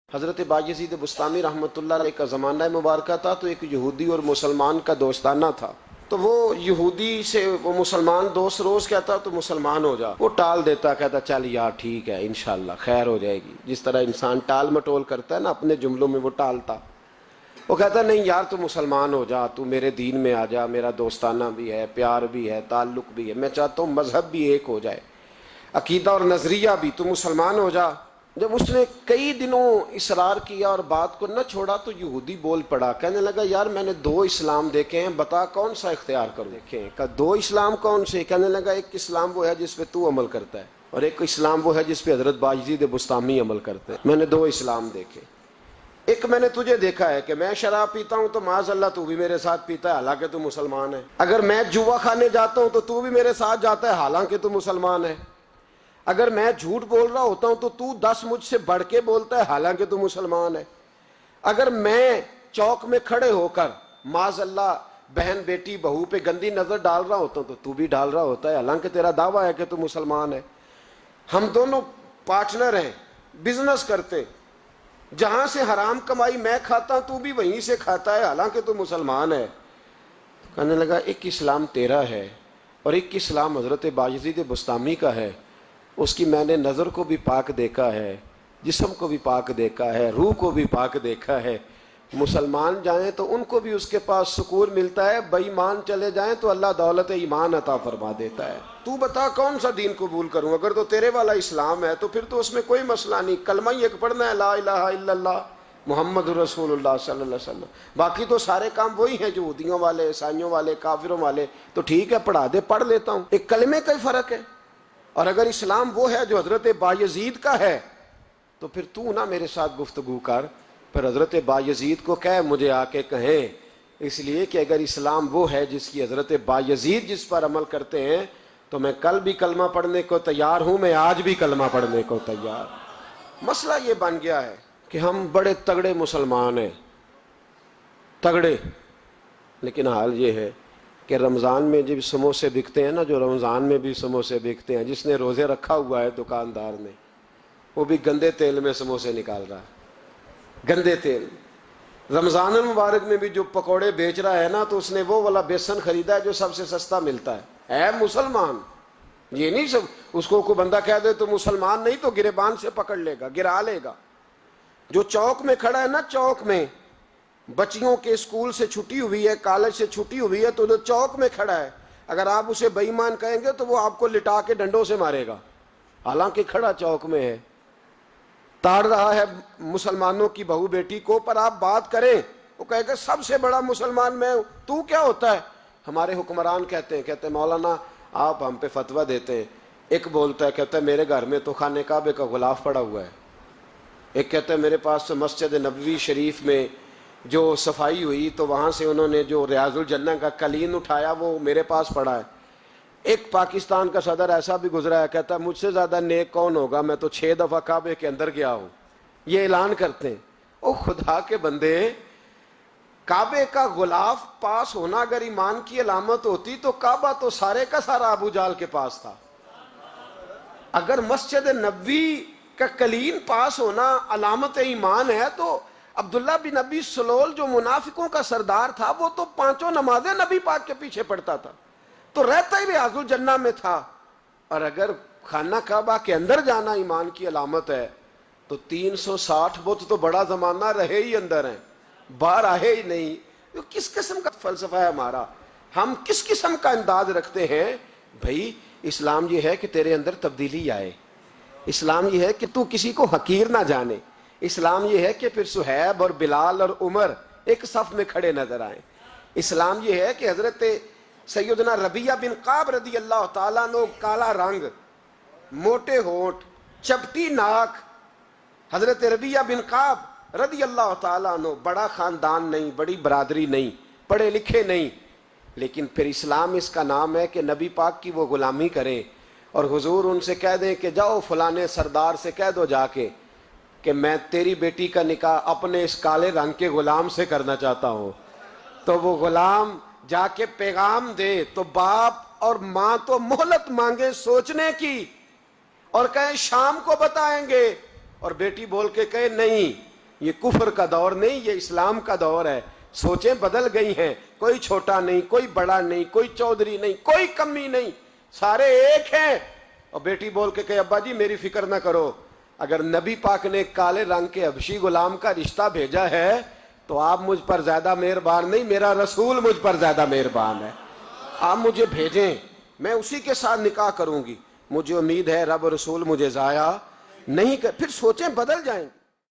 حضرت باجزید بستامی رحمۃ اللہ علیہ کا زمانہ مبارکہ تھا تو ایک یہودی اور مسلمان کا دوستانہ تھا. تو وہ یہودی سے وہ مسلمان دوست روز کہتا تو مسلمان ہو جا، وہ ٹال دیتا، کہتا چل یار ٹھیک ہے انشاءاللہ خیر ہو جائے گی. جس طرح انسان ٹال مٹول کرتا ہے نا اپنے جملوں میں، وہ ٹالتا. وہ کہتا نہیں یار تو مسلمان ہو جا، تو میرے دین میں آ جا، میرا دوستانہ بھی ہے، پیار بھی ہے، تعلق بھی ہے، میں چاہتا ہوں مذہب بھی ایک ہو جائے، عقیدہ اور نظریہ بھی، تو مسلمان ہو جا. جب اس نے کئی دنوں اصرار کیا اور بات کو نہ چھوڑا تو یہودی بول پڑا، کہنے لگا یار میں نے دو اسلام دیکھے ہیں، بتا کون سا اختیار کروں. دیکھیں کہ دو اسلام کون سے؟ کہنے لگا ایک اسلام وہ ہے جس پہ تو عمل کرتا ہے، اور ایک اسلام وہ ہے جس پہ حضرت باجزید بستامی عمل کرتے ہیں. میں نے دو اسلام دیکھے. ایک میں نے تجھے دیکھا ہے کہ میں شراب پیتا ہوں تو معاذ اللہ تو بھی میرے ساتھ پیتا ہے حالانکہ تو مسلمان ہے. اگر میں جوا کھانے جاتا ہوں تو بھی میرے ساتھ جاتا ہے حالانکہ تو مسلمان ہے. اگر میں جھوٹ بول رہا ہوتا ہوں تو 10 مجھ سے بڑھ کے بولتا ہے حالانکہ تو مسلمان ہے. اگر میں چوک میں کھڑے ہو کر معاذ اللہ بہن بیٹی بہو پہ گندی نظر ڈال رہا ہوتا ہوں تو بھی ڈال رہا ہوتا ہے حالانکہ تیرا دعویٰ ہے کہ تو مسلمان ہے. ہم دونوں پارٹنر ہیں، بزنس کرتے، جہاں سے حرام کمائی میں کھاتا ہوں تو بھی وہیں سے کھاتا ہے حالانکہ تو مسلمان ہے. کہنے لگا ایک اسلام تیرا ہے اور ایک اسلام حضرت باجزید بستامی کا ہے. اس کی میں نے نظر کو بھی پاک دیکھا ہے، جسم کو بھی پاک دیکھا ہے، روح کو بھی پاک دیکھا ہے. مسلمان جائیں تو ان کو بھی اس کے پاس سکون ملتا ہے، بے ایمان چلے جائیں تو اللہ دولت ایمان عطا فرما دیتا ہے. تو بتا کون سا دین قبول کروں؟ اگر تو تیرے والا اسلام ہے تو پھر تو اس میں کوئی مسئلہ نہیں، کلمہ ہی ایک پڑھنا ہے، لا الہ الا اللہ محمد رسول اللہ صلی اللہ علیہ وسلم. باقی تو سارے کام وہی ہیں جو یہودیوں والے، عیسائیوں والے، کافروں والے. تو ٹھیک ہے پڑھا دے، پڑھ لیتا ہوں. ایک کلمے کا ہی فرق ہے. اور اگر اسلام وہ ہے جو حضرت بایزید کا ہے تو پھر تو نہ میرے ساتھ گفتگو کر، پھر حضرت بایزید کو کہے مجھے آ کے کہیں. اس لیے کہ اگر اسلام وہ ہے جس کی حضرت بایزید جس پر عمل کرتے ہیں تو میں کل بھی کلمہ پڑھنے کو تیار ہوں، میں آج بھی کلمہ پڑھنے کو تیار. مسئلہ یہ بن گیا ہے کہ ہم بڑے تگڑے مسلمان ہیں، تگڑے، لیکن حال یہ ہے کہ رمضان میں جب سموسے بکتے ہیں نا، جو رمضان میں بھی سموسے بکتے ہیں، جس نے روزے رکھا ہوا ہے دکاندار نے، وہ بھی گندے تیل میں سموسے نکال رہا ہے، گندے تیل. رمضان المبارک میں بھی جو پکوڑے بیچ رہا ہے نا تو اس نے وہ والا بیسن خریدا ہے جو سب سے سستا ملتا ہے مسلمان. یہ نہیں سب اس کو کوئی بندہ کہہ دے تو مسلمان نہیں تو گریبان سے پکڑ لے گا، گرا لے گا. جو چوک میں کھڑا ہے نا، چوک میں بچیوں کے اسکول سے چھٹی ہوئی ہے، کالج سے چھٹی ہوئی ہے، تو جو چوک میں کھڑا ہے اگر آپ اسے بے ایمان کہیں گے تو وہ آپ کو لٹا کے ڈنڈوں سے مارے گا حالانکہ کھڑا چوک میں ہے، تاڑ رہا ہے مسلمانوں کی بہو بیٹی کو. پر آپ بات کریں وہ کہے گا سب سے بڑا مسلمان میں ہوں، تو کیا ہوتا ہے؟ ہمارے حکمران کہتے ہیں مولانا آپ ہم پہ فتویٰ دیتے ہیں. ایک بولتا ہے کہتا ہے میرے گھر میں تو خانہ کعبے کا غلاف پڑا ہوا ہے. ایک کہتا ہے میرے پاس تو مسجد نبوی شریف میں جو صفائی ہوئی تو وہاں سے انہوں نے جو ریاض الجنہ کا قلین اٹھایا وہ میرے پاس پڑا ہے. ایک پاکستان کا صدر ایسا بھی گزرا ہے، کہتا ہے مجھ سے زیادہ نیک کون ہوگا، میں تو 6 دفعہ کعبے کے اندر گیا ہوں. یہ اعلان کرتے ہیں. او خدا کے بندے، کعبے کا غلاف پاس ہونا اگر ایمان کی علامت ہوتی تو کعبہ تو سارے کا سارا ابو جال کے پاس تھا. اگر مسجد نبوی کا قلین پاس ہونا علامت ایمان ہے تو عبداللہ بن ابی سلول جو منافقوں کا سردار تھا وہ تو 5 نمازیں نبی پاک کے پیچھے پڑھتا تھا، تو رہتا ہی ریاض الجنہ میں تھا. اور اگر خانہ کعبہ کے اندر جانا ایمان کی علامت ہے تو 360 بت تو بڑا زمانہ رہے ہی اندر ہیں، باہر آئے ہی نہیں. تو کس قسم کا فلسفہ ہے ہمارا؟ ہم کس قسم کا انداز رکھتے ہیں؟ بھائی اسلام یہ ہے کہ تیرے اندر تبدیلی آئے، اسلام یہ ہے کہ تو کسی کو حقیر نہ جانے، اسلام یہ ہے کہ پھر صہیب اور بلال اور عمر ایک صف میں کھڑے نظر آئیں. اسلام یہ ہے کہ حضرت سیدنا ربیعہ بن قعب رضی اللہ تعالیٰ عنہ، کالا رنگ، موٹے ہونٹ، چپٹی ناک، حضرت ربیعہ بن قعب رضی اللہ تعالیٰ عنہ، بڑا خاندان نہیں، بڑی برادری نہیں، پڑھے لکھے نہیں، لیکن پھر اسلام اس کا نام ہے کہ نبی پاک کی وہ غلامی کریں اور حضور ان سے کہہ دیں کہ جاؤ فلانے سردار سے کہہ دو جا کے کہ میں تیری بیٹی کا نکاح اپنے اس کالے رنگ کے غلام سے کرنا چاہتا ہوں. تو وہ غلام جا کے پیغام دے تو باپ اور ماں تو مہلت مانگے سوچنے کی اور کہیں شام کو بتائیں گے، اور بیٹی بول کے کہے نہیں یہ کفر کا دور نہیں، یہ اسلام کا دور ہے. سوچیں بدل گئی ہیں. کوئی چھوٹا نہیں، کوئی بڑا نہیں، کوئی چودھری نہیں، کوئی کمی نہیں، سارے ایک ہیں. اور بیٹی بول کے کہ ابا جی میری فکر نہ کرو، اگر نبی پاک نے کالے رنگ کے حبشی غلام کا رشتہ بھیجا ہے تو آپ مجھ پر زیادہ مہربان نہیں، میرا رسول مجھ پر زیادہ مہربان ہے. آپ مجھے بھیجیں، میں اسی کے ساتھ نکاح کروں گی. مجھے امید ہے رب رسول مجھے ضائع نہیں کر. پھر سوچیں بدل جائیں گے.